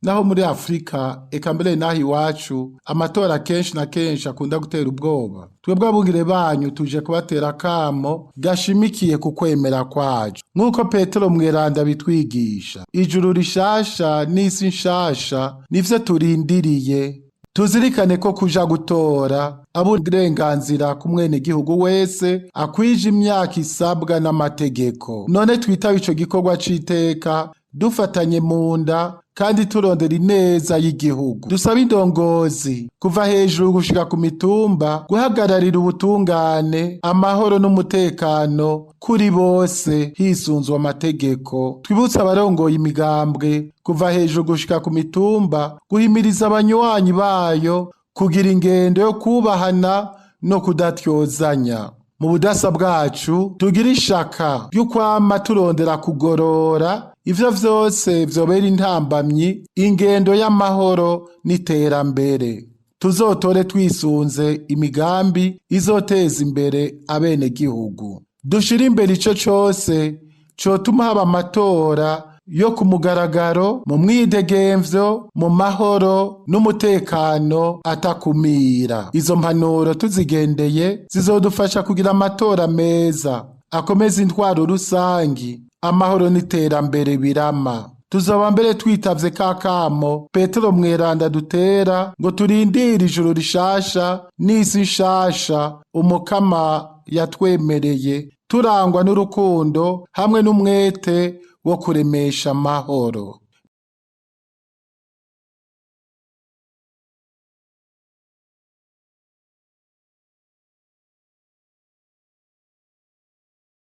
naho muri Afrika eka mbere naho iwacu amatora kenshi na kenshi akunda gutera ubwoba. Twebwe abungere banyu tuje kubatera akamo gashimikiye ku kwemera kwacu, nk'uko Petero mweranda bitwigisha. Ijuru rishasha n'isi nshasha nivyo turindiriye. Tuzirikane ko kuja gutora uburenganzira ku mwenegihugu wese akwije imyaka isabwa n'amategeko. None twitabe ico gikorwa c'iteka dufatanye mu nda kandi turondera ineza y'igihugu. Dusaba indongozi kuva hejuru gushika ku mitumba guhagararira ubutungane, amahoro n'umutekano kuri bose hisunzwe amategeko. Twibutse abarongoye imigambwe kuva hejuru gushika ku mitumba guhimiriza abanywanyi bayo kugira ingendo yo kubahana no kudatyozanya. Mu budasa bwacu tugira ishaka ry'ukwama turondera kugorora ivyo vyose vyobera intambamyi ingendo y'amahoro n'iterambere. Tuzotore twisunze imigambi izoteza imbere abenegihugu. Dushire imbere ico cose cotuma haba amatora yo ku mugaragaro, mu mwidegemvyo, mu mahoro n'umutekano atakumira. Izo mpanuro tuzigendeye zizodufasha kugira amatora meza akomeza intwaro rusangi, amahoro n'iterambere birama. Tuzoba mbere twitavye kakamo Petero mweranda dutera ngo turindire ijuru rishasha n'isi nshasha umukama yatwemereye, turangwa n'urukundo hamwe n'umwete wo kuremesha amahoro.